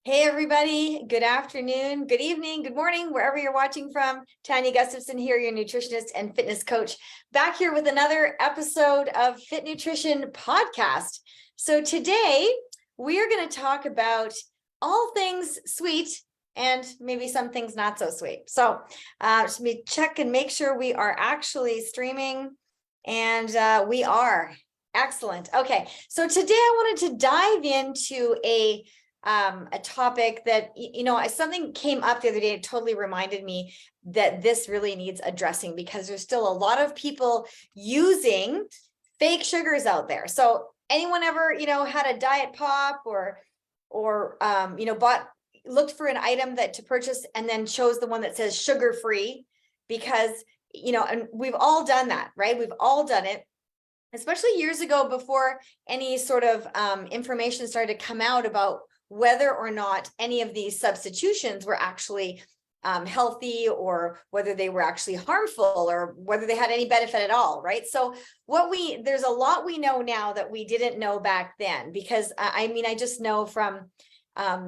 Hey, everybody. Good afternoon, good evening, good morning, wherever you're watching from. Tania Gustafson here, your nutritionist and fitness coach, back here with another episode of Fit Nutrition Podcast. So today we are going to talk about all things sweet and maybe some things not so sweet. So just me check and make sure we are actually streaming, and we are. Excellent. Okay, so today I wanted to dive into a topic that, something came up the other day. It totally reminded me that this really needs addressing because there's still a lot of people using fake sugars out there. So anyone ever, had a diet pop or looked for an item that to purchase and then chose the one that says sugar free because, and we've all done that, right? We've all done it. Especially years ago before any sort of information started to come out about whether or not any of these substitutions were actually healthy or whether they were actually harmful or whether they had any benefit at all, right? So there's a lot we know now that we didn't know back then, because I just know from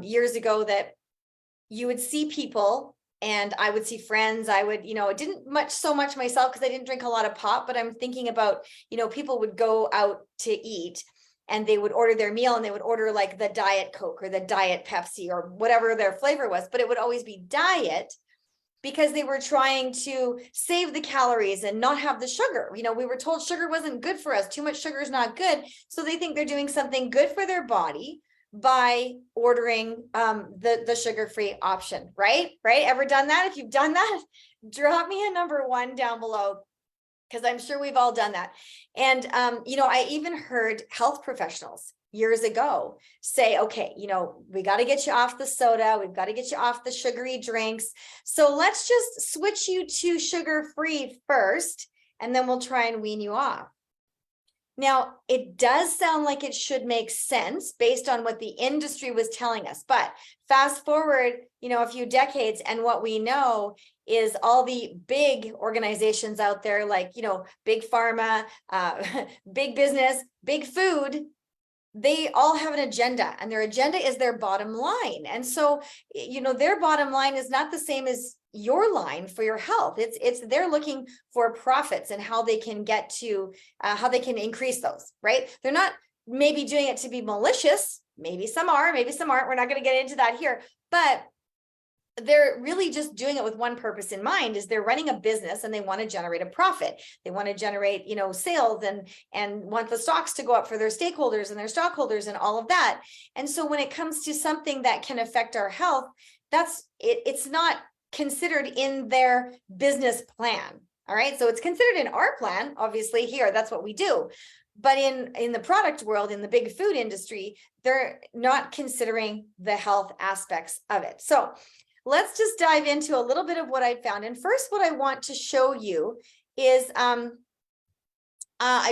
years ago that you would see people and I would see friends. I would, it didn't so much myself because I didn't drink a lot of pop, but I'm thinking about, people would go out to eat and they would order their meal and they would order like the Diet Coke or the Diet Pepsi or whatever their flavor was, but it would always be diet because they were trying to save the calories and not have the sugar. We were told sugar wasn't good for us. Too much sugar is not good. So they think they're doing something good for their body by ordering the sugar-free option, right? Ever done that? If you've done that, drop me a number 1 down below, because I'm sure we've all done that. And I even heard health professionals years ago say, okay, we got to get you off the soda, we've got to get you off the sugary drinks, so let's just switch you to sugar-free first, and then we'll try and wean you off. Now, it does sound like it should make sense based on what the industry was telling us. But fast forward, a few decades, and what we know is all the big organizations out there, like, big pharma, big business, big food, they all have an agenda, and their agenda is their bottom line. And so, their bottom line is not the same as your line for your health. It's they're looking for profits and how they can get to how they can increase those, right? They're not maybe doing it to be malicious. Maybe some are, maybe some aren't. We're not going to get into that here, but they're really just doing it with one purpose in mind: is they're running a business and they want to generate a profit. They want to generate, sales and want the stocks to go up for their stakeholders and their stockholders and all of that. And so when it comes to something that can affect our health, it's not considered in their business plan. All right. So it's considered in our plan, obviously. Here, that's what we do. But in the product world, in the big food industry, they're not considering the health aspects of it. So let's just dive into a little bit of what I found. And first, what I want to show you is I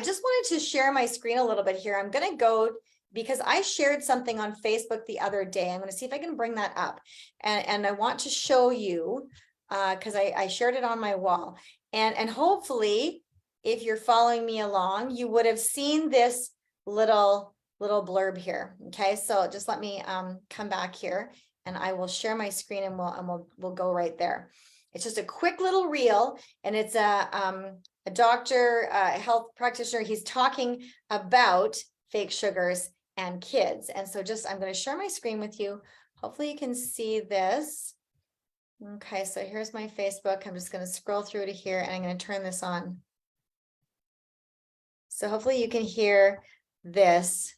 just wanted to share my screen a little bit here. I'm going to go, because I shared something on Facebook the other day. I'm going to see if I can bring that up. And I want to show you, because I shared it on my wall. And hopefully, if you're following me along, you would have seen this little blurb here. Okay, so just let me come back here, and I will share my screen, and we'll go right there. It's just a quick little reel, and it's a doctor, a health practitioner. He's talking about fake sugars and kids. And so I'm going to share my screen with you. Hopefully you can see this. Okay, so here's my Facebook. I'm just going to scroll through to here, and I'm going to turn this on. So hopefully you can hear this.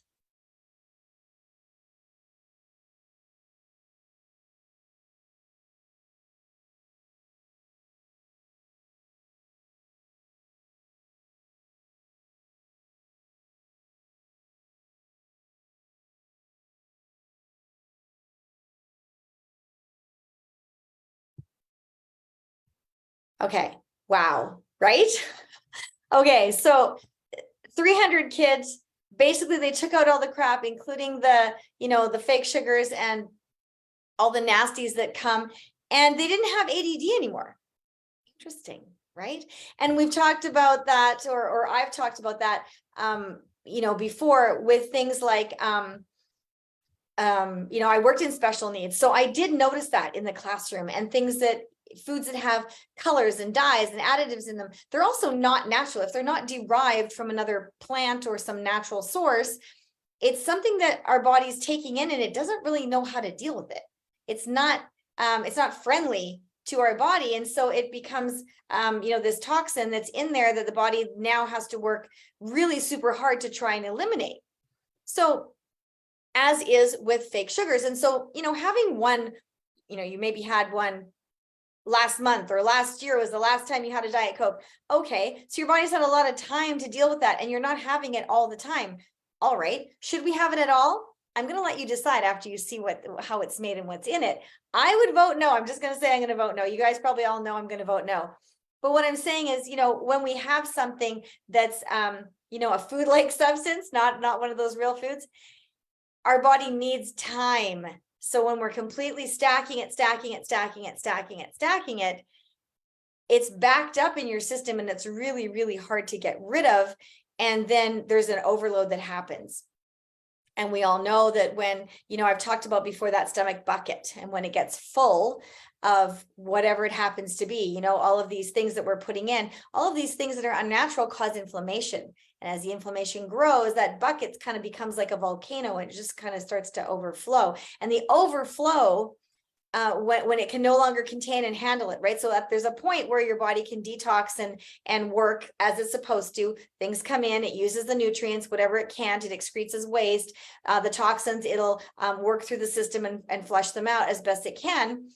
Okay, wow, right? Okay, so 300 kids, basically they took out all the crap, including the fake sugars and all the nasties that come, and they didn't have ADD anymore. Interesting, right? And we've talked about that, or I've talked about that, before, with things like I worked in special needs. So I did notice that in the classroom, and foods that have colors and dyes and additives in them, they're also not natural. If they're not derived from another plant or some natural source, it's something that our body's taking in and it doesn't really know how to deal with it. It's not friendly to our body. And so it becomes, this toxin that's in there that the body now has to work really super hard to try and eliminate. So as is with fake sugars. And so, having one, you maybe had one last month or last year was the last time you had a Diet Coke. Okay, so your body's had a lot of time to deal with that and you're not having it all the time. All right, should we have it at all? I'm going to let you decide after you see how it's made and what's in it. I would vote no. I'm just going to say I'm going to vote no. You guys probably all know I'm going to vote no. But what I'm saying is, when we have something that's, a food-like substance, not one of those real foods, our body needs time. So when we're completely stacking it, it's backed up in your system and it's really, really hard to get rid of. And then there's an overload that happens. And we all know that when, I've talked about before that stomach bucket, and when it gets full of whatever it happens to be, all of these things that we're putting in, all of these things that are unnatural cause inflammation. And as the inflammation grows, that bucket kind of becomes like a volcano and it just kind of starts to overflow. And the overflow, when it can no longer contain and handle it, right? So there's a point where your body can detox and work as it's supposed to. Things come in, it uses the nutrients, whatever it can, it excretes as waste. The toxins, it'll work through the system and flush them out as best it can.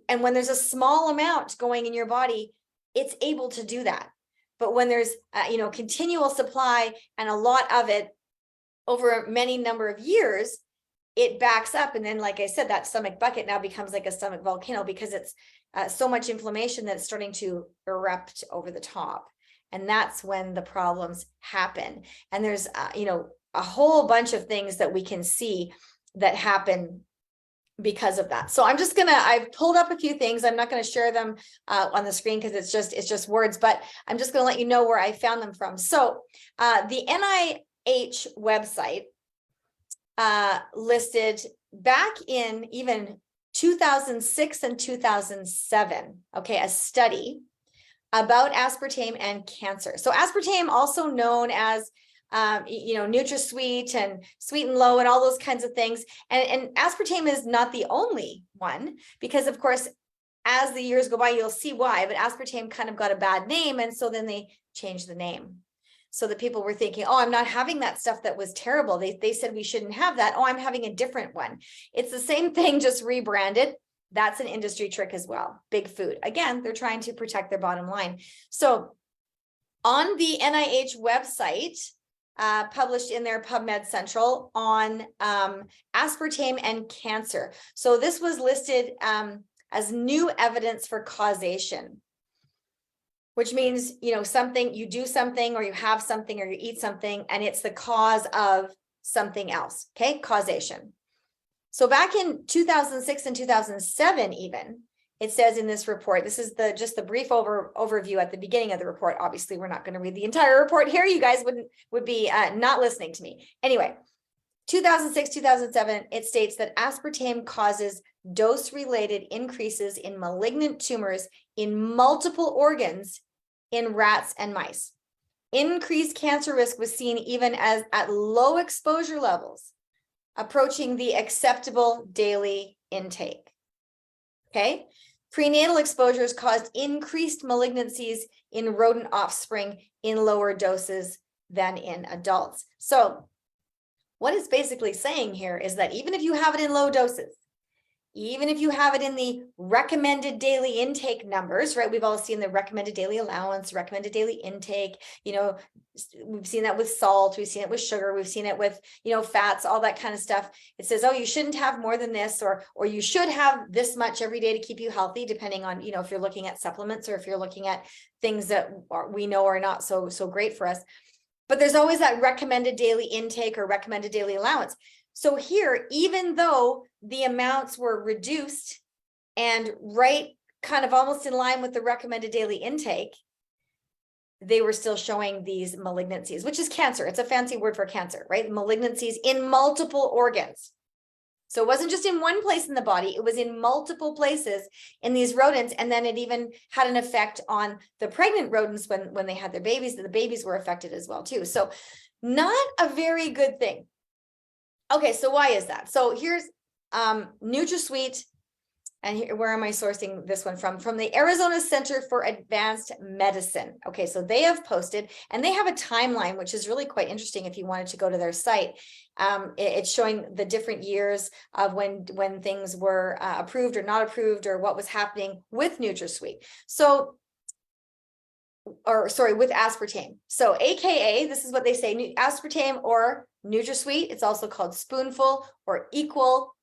And when there's a small amount going in your body, it's able to do that. But when there's, continual supply and a lot of it over many number of years, it backs up. And then, like I said, that stomach bucket now becomes like a stomach volcano because it's so much inflammation that it's starting to erupt over the top. And that's when the problems happen. And there's, a whole bunch of things that we can see that happen because of that. So I've pulled up a few things. I'm not going to share them on the screen because it's just words, but I'm just going to let you know where I found them from. So the NIH website listed back in even 2006 and 2007, okay, a study about aspartame and cancer. So aspartame, also known as NutraSweet and Sweet and Low and all those kinds of things. And aspartame is not the only one, because of course, as the years go by, you'll see why, but aspartame kind of got a bad name. And so then they changed the name. So the people were thinking, oh, I'm not having that stuff that was terrible. They said we shouldn't have that. Oh, I'm having a different one. It's the same thing, just rebranded. That's an industry trick as well. Big Food. Again, they're trying to protect their bottom line. So on the NIH website, published in their PubMed Central on aspartame and cancer. So this was listed as new evidence for causation, which means, something, you do something or you have something or you eat something and it's the cause of something else, okay? Causation. So back in 2006 and 2007 even, it says in this report, this is just the brief overview at the beginning of the report. Obviously, we're not going to read the entire report here. You guys would be not listening to me. Anyway, 2006, 2007, it states that aspartame causes dose-related increases in malignant tumors in multiple organs in rats and mice. Increased cancer risk was seen even at low exposure levels, approaching the acceptable daily intake. Okay. Prenatal exposures caused increased malignancies in rodent offspring in lower doses than in adults. So what it's basically saying here is that even if you have it in low doses, even if you have it in the recommended daily intake numbers, right? We've all seen the recommended daily allowance, recommended daily intake, we've seen that with salt, we've seen it with sugar, we've seen it with, fats, all that kind of stuff. It says, oh, you shouldn't have more than this, or you should have this much every day to keep you healthy, depending on, if you're looking at supplements or if you're looking at things that we know are not so great for us. But there's always that recommended daily intake or recommended daily allowance. So here, even though the amounts were reduced and right kind of almost in line with the recommended daily intake, they were still showing these malignancies, which is cancer. It's a fancy word for cancer, right? Malignancies in multiple organs. So it wasn't just in one place in the body, it was in multiple places in these rodents. And then it even had an effect on the pregnant rodents when they had their babies, that the babies were affected as well too. So not a very good thing. Okay, so why is that? So here's NutraSweet. And here, where am I sourcing this one from? From the Arizona Center for Advanced Medicine. Okay, so they have posted, and they have a timeline, which is really quite interesting if you wanted to go to their site. It's showing the different years of when things were approved or not approved, or what was happening with NutraSweet. So, or sorry, with aspartame. So AKA, this is what they say, aspartame or NutraSweet. It's also called Spoonful or Equal.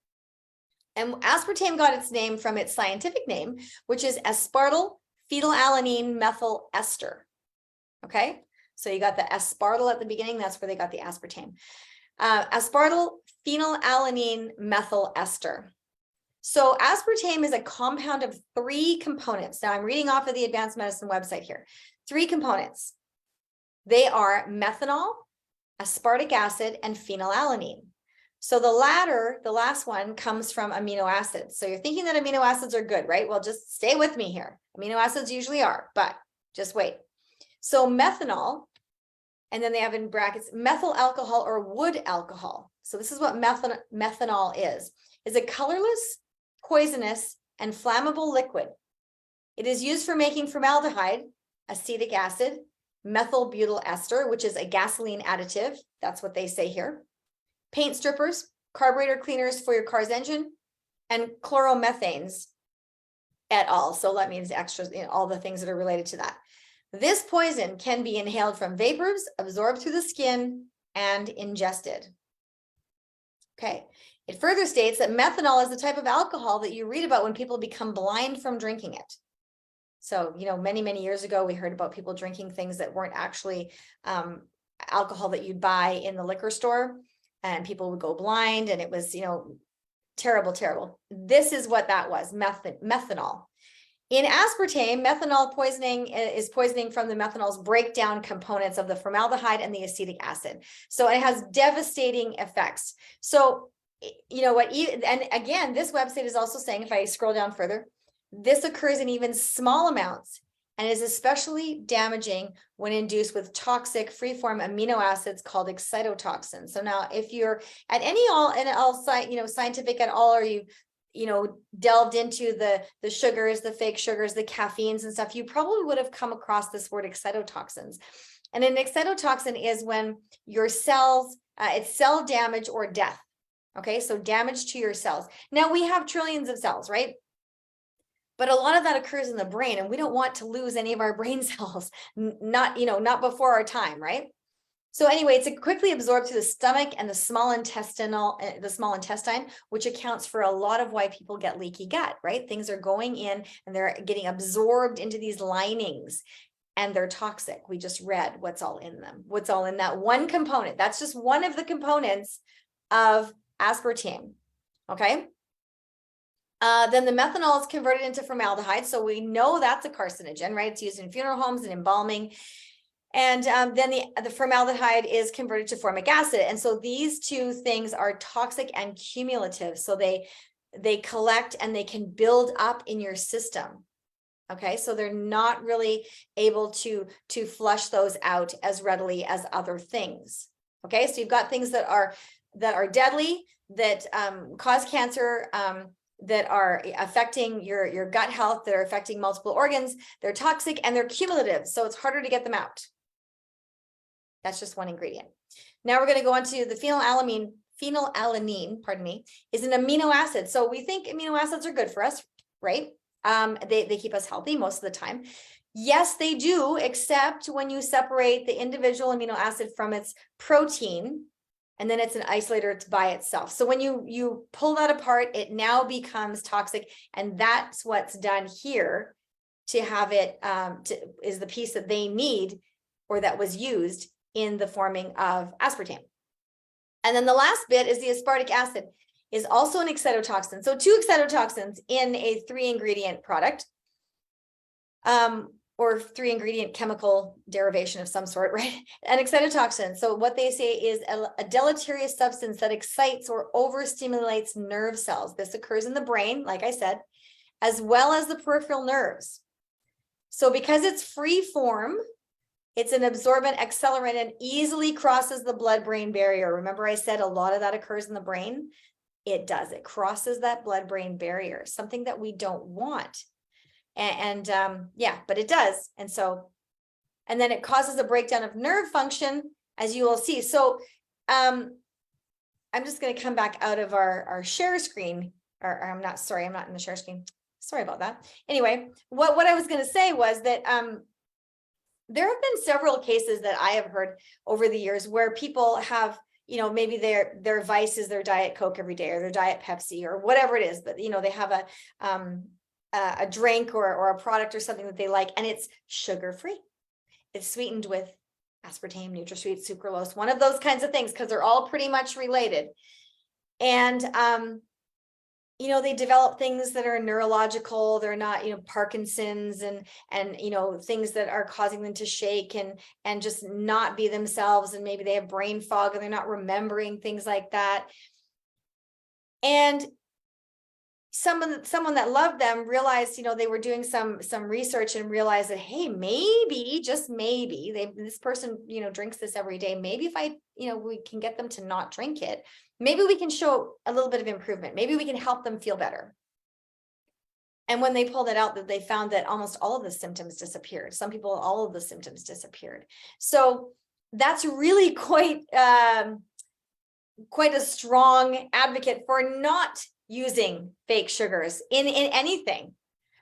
And aspartame got its name from its scientific name, which is aspartyl phenylalanine methyl ester. Okay, so you got the aspartyl at the beginning. That's where they got the aspartame. Aspartyl phenylalanine methyl ester. So aspartame is a compound of 3 components. Now I'm reading off of the Advanced Medicine website here. 3 components. They are methanol, aspartic acid, and phenylalanine. So the latter, the last one, comes from amino acids. So you're thinking that amino acids are good, right? Well, just stay with me here. Amino acids usually are, but just wait. So methanol, and then they have in brackets methyl alcohol or wood alcohol. So this is what methanol is a colorless, poisonous, and flammable liquid. It is used for making formaldehyde, acetic acid, methyl butyl ester, which is a gasoline additive. That's what they say here. Paint strippers, carburetor cleaners for your car's engine, and chloromethanes et al. So that means extras, all the things that are related to that. This poison can be inhaled from vapors, absorbed through the skin, and ingested. Okay. It further states that methanol is the type of alcohol that you read about when people become blind from drinking it. So, many, many years ago, we heard about people drinking things that weren't actually alcohol that you'd buy in the liquor store. And people would go blind, and it was, terrible, terrible. This is what that was, methanol. In aspartame, methanol poisoning is poisoning from the methanol's breakdown components of the formaldehyde and the acetic acid. So it has devastating effects. So, and again, this website is also saying, if I scroll down further, this occurs in even small amounts and is especially damaging when induced with toxic free-form amino acids called excitotoxins. So now, if you're at scientific at all, or you delved into the sugars, the fake sugars, the caffeines and stuff, you probably would have come across this word excitotoxins. And an excitotoxin is when your cells, it's cell damage or death. Okay, so damage to your cells. Now we have trillions of cells, right? But a lot of that occurs in the brain, and we don't want to lose any of our brain cells, not before our time, right? So anyway, it's quickly absorbed through the stomach and the small intestine, which accounts for a lot of why people get leaky gut, right? Things are going in and they're getting absorbed into these linings, and they're toxic. We just read what's all in them, what's all in that one component. That's just one of the components of aspartame, okay? Then the methanol is converted into formaldehyde. So we know that's a carcinogen, right? It's used in funeral homes and embalming. And then the formaldehyde is converted to formic acid. And so these 2 things are toxic and cumulative. So they collect and they can build up in your system. Okay, so they're not really able to flush those out as readily as other things. Okay, so you've got things that are deadly, that cause cancer, that are affecting your gut health, that are affecting multiple organs. They're toxic and they're cumulative, so it's harder to get them out. That's just one ingredient. Now we're going to go on to the phenylalanine, pardon me, is an amino acid. So we think amino acids are good for us, right? They keep us healthy most of the time. Yes, they do, except when you separate the individual amino acid from its protein, and then it's an isolator by itself. So when you pull that apart, it now becomes toxic, and that's what's done here to have it, is the piece that they need, or that was used in the forming of aspartame. And then the last bit is the aspartic acid, is also an excitotoxin. So 2 excitotoxins in a 3-ingredient product. or 3-ingredient chemical derivation of some sort, right? An excitotoxin. So what they say is a deleterious substance that excites or overstimulates nerve cells. This occurs in the brain, like I said, as well as the peripheral nerves. So because it's free form, it's an absorbent accelerant and easily crosses the blood-brain barrier. Remember I said a lot of that occurs in the brain? It does. It crosses that blood-brain barrier, something that we don't want. And yeah, but it does. And so, and then it causes a breakdown of nerve function, as you will see. So I'm just going to come back out of our share screen, or I'm not in the share screen. Sorry about that. Anyway, what I was going to say was that there have been several cases that I have heard over the years where people have, you know, maybe their vice is their Diet Coke every day or their Diet Pepsi or whatever it is, but you know, they have a drink or a product or something that they like, and it's sugar-free. It's sweetened with aspartame, NutraSweet, sucralose, one of those kinds of things, because they're all pretty much related. And you know, they develop things that are neurological. They're not, you know, Parkinson's and you know, things that are causing them to shake and just not be themselves. And maybe they have brain fog and they're not remembering things like that. And someone that loved them realized, you know, they were doing some research and realized that, hey, maybe, just maybe, this person, you know, drinks this every day. Maybe if you know, we can get them to not drink it, maybe we can show a little bit of improvement. Maybe we can help them feel better. And when they pulled it out, that they found that almost all of the symptoms disappeared. Some people, all of the symptoms disappeared. So that's really quite a strong advocate for not using fake sugars in anything,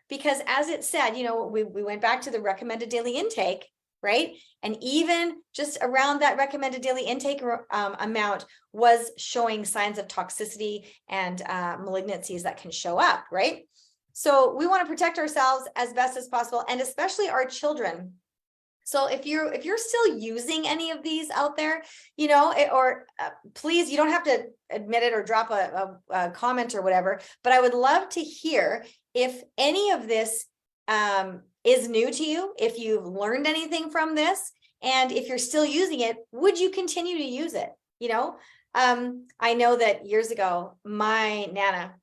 because as it said, you know, we went back to the recommended daily intake, right? And even just around that recommended daily intake amount was showing signs of toxicity and malignancies that can show up, right? So we want to protect ourselves as best as possible, and especially our children. So if you're still using any of these out there, you know, please, you don't have to admit it or drop a comment or whatever, but I would love to hear if any of this is new to you, if you've learned anything from this, and if you're still using it, would you continue to use it? You know, I know that years ago, my Nana,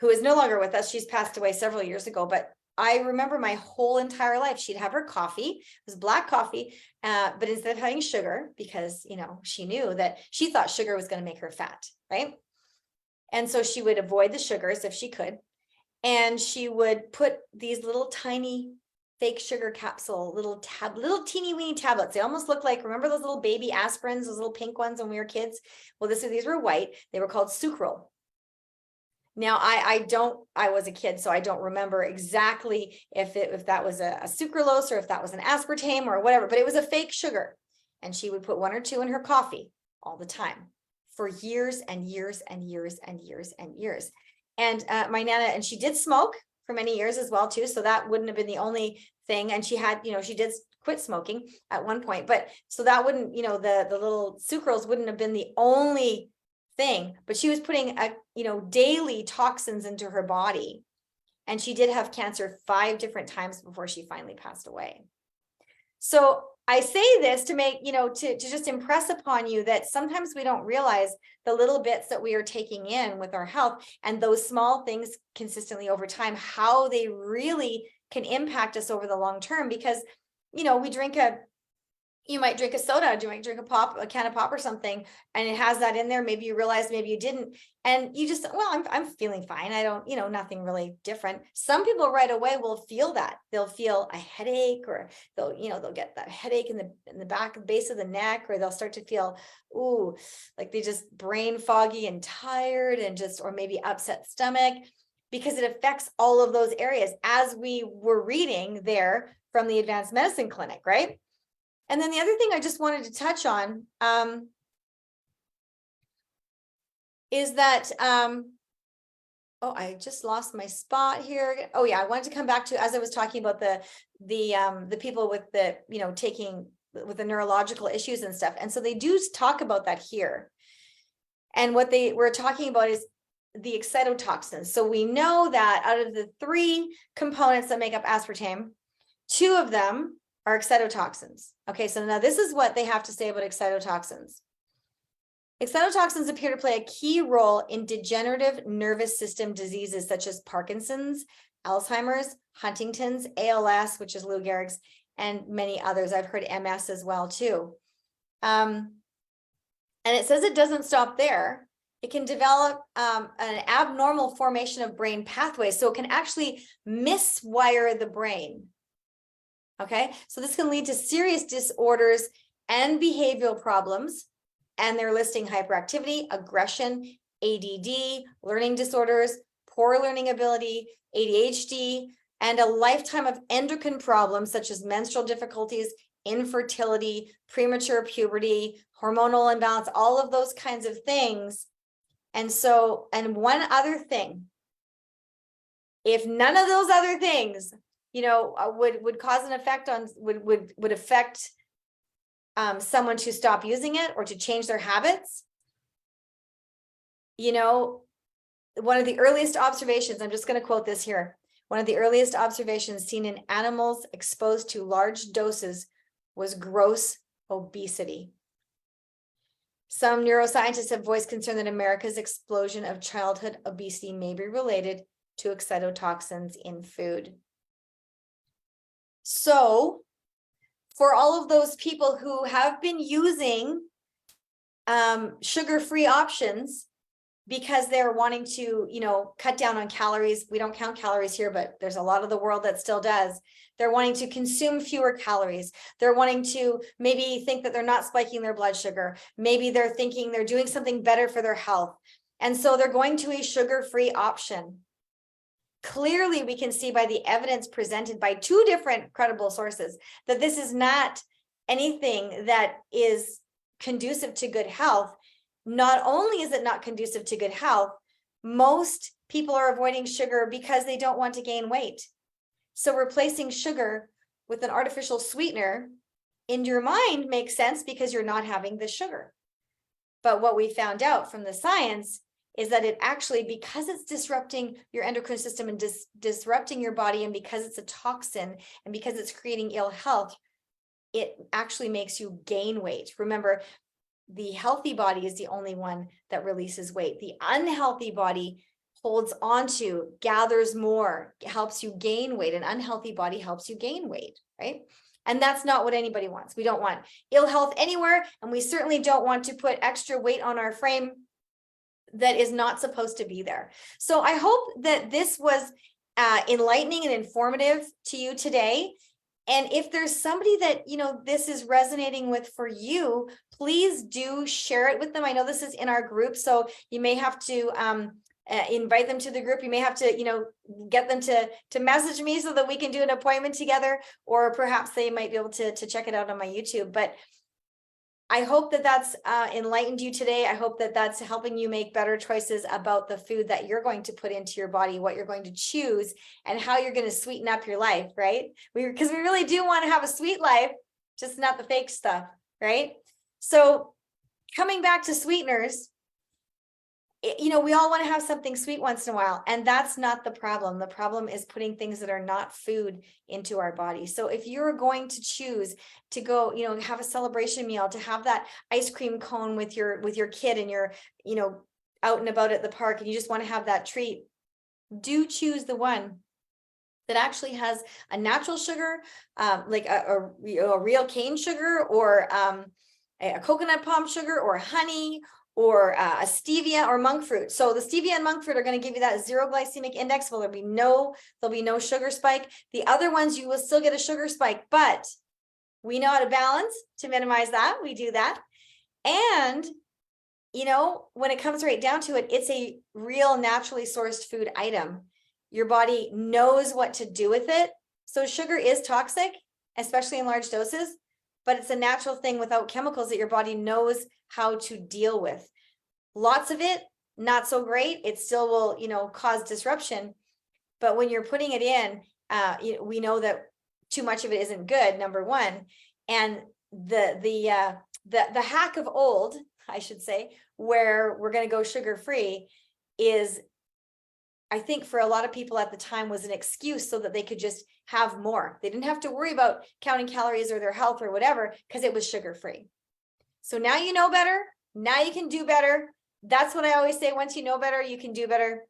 who is no longer with us, she's passed away several years ago, but I remember my whole entire life, she'd have her coffee, it was black coffee, but instead of having sugar, because, you know, she knew that she thought sugar was going to make her fat, right? And so she would avoid the sugars if she could. And she would put these little tiny fake sugar capsule, little teeny weeny tablets. They almost look like, remember those little baby aspirins, those little pink ones when we were kids? Well, these were white. They were called sucral. Now, I was a kid, so I don't remember exactly if that was a sucralose or if that was an aspartame or whatever, but it was a fake sugar. And she would put 1 or 2 in her coffee all the time for years and years and years and years and years. And my Nana, and she did smoke for many years as well, too. So that wouldn't have been the only thing. And she had, you know, she did quit smoking at one point, but so that wouldn't, you know, the little sucrose wouldn't have been the only thing, but she was putting daily toxins into her body, and she did have cancer 5 different times before she finally passed away. So I say this to make, you know, to just impress upon you that sometimes we don't realize the little bits that we are taking in with our health, and those small things consistently over time, how they really can impact us over the long term. Because, you know, you might drink a soda, you might drink a can of pop or something, and it has that in there. Maybe you realize, maybe you didn't. And you just, well, I'm feeling fine. I don't, you know, nothing really different. Some people right away will feel that. They'll feel a headache, or they'll get that headache in the back base of the neck, or they'll start to feel, ooh, like they just brain foggy and tired and just, or maybe upset stomach, because it affects all of those areas, as we were reading there from the advanced medicine clinic, right? And then the other thing I just wanted to touch on is that, I just lost my spot here. Oh yeah, I wanted to come back to, as I was talking about the people with the, you know, taking with the neurological issues and stuff. And so they do talk about that here. And what they were talking about is the excitotoxins. So we know that out of the 3 components that make up aspartame, 2 of them are excitotoxins. Okay, so now this is what they have to say about excitotoxins. Excitotoxins appear to play a key role in degenerative nervous system diseases such as Parkinson's, Alzheimer's, Huntington's, ALS, which is Lou Gehrig's, and many others. I've heard MS as well too. And it says it doesn't stop there. It can develop an abnormal formation of brain pathways, so it can actually miswire the brain. Okay, so this can lead to serious disorders and behavioral problems. And they're listing hyperactivity, aggression, ADD, learning disorders, poor learning ability, ADHD, and a lifetime of endocrine problems such as menstrual difficulties, infertility, premature puberty, hormonal imbalance, all of those kinds of things. And so, and one other thing, if none of those other things, would cause an effect on, would affect someone to stop using it or to change their habits. One of the earliest observations, I'm just going to quote this here. One of the earliest observations seen in animals exposed to large doses was gross obesity. Some neuroscientists have voiced concern that America's explosion of childhood obesity may be related to excitotoxins in food. So, for all of those people who have been using sugar-free options because they're wanting to, cut down on calories. We don't count calories here, but there's a lot of the world that still does. They're wanting to consume fewer calories. They're wanting to maybe think that they're not spiking their blood sugar. Maybe they're thinking they're doing something better for their health. And so they're going to a sugar-free option. Clearly, we can see by the evidence presented by 2 different credible sources that this is not anything that is conducive to good health. Not only is it not conducive to good health, most people are avoiding sugar because they don't want to gain weight. So replacing sugar with an artificial sweetener in your mind makes sense because you're not having the sugar. But what we found out from the science is that it actually, because it's disrupting your endocrine system and disrupting your body, and because it's a toxin and because it's creating ill health, it actually makes you gain weight. Remember, the healthy body is the only one that releases weight. The unhealthy body holds onto, gathers more, helps you gain weight. An unhealthy body helps you gain weight, right? And that's not what anybody wants. We don't want ill health anywhere, and we certainly don't want to put extra weight on our frame that is not supposed to be there. So I hope that this was enlightening and informative to you today. And if there's somebody that, this is resonating with for you, please do share it with them. I know this is in our group, so you may have to invite them to the group. You may have to, get them to message me so that we can do an appointment together, or perhaps they might be able to check it out on my YouTube. But I hope that that's enlightened you today. I hope that that's helping you make better choices about the food that you're going to put into your body, what you're going to choose, and how you're going to sweeten up your life, right? Because we really do want to have a sweet life, just not the fake stuff, right? So coming back to sweeteners, we all want to have something sweet once in a while, and that's not the problem. The problem is putting things that are not food into our body. So if you're going to choose to go, have a celebration meal, to have that ice cream cone with your kid, and you're, out and about at the park, and you just want to have that treat, do choose the one that actually has a natural sugar, like a real cane sugar, or a coconut palm sugar, or honey, or a stevia or monk fruit. So the stevia and monk fruit are going to give you that 0 glycemic index. Well, there'll be no sugar spike. The other ones, you will still get a sugar spike, but we know how to balance to minimize that. We do that. And, when it comes right down to it, it's a real naturally sourced food item. Your body knows what to do with it. So sugar is toxic, especially in large doses, but it's a natural thing without chemicals that your body knows how to deal with. Lots of it, not so great. It still will, cause disruption. But when you're putting it in, we know that too much of it isn't good, number one. And the hack of old, I should say, where we're going to go sugar-free, is I think for a lot of people at the time was an excuse so that they could just have more. They didn't have to worry about counting calories or their health or whatever, because it was sugar-free. So now you know better. Now you can do better. That's what I always say. Once you know better, you can do better.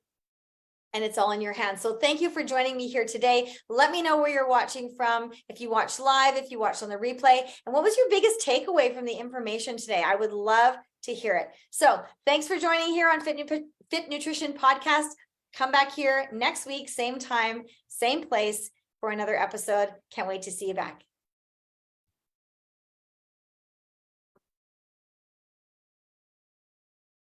And it's all in your hands. So thank you for joining me here today. Let me know where you're watching from. If you watched live, if you watched on the replay, and what was your biggest takeaway from the information today? I would love to hear it. So thanks for joining here on Fit Nutrition Podcast. Come back here next week, same time, same place for another episode. Can't wait to see you back.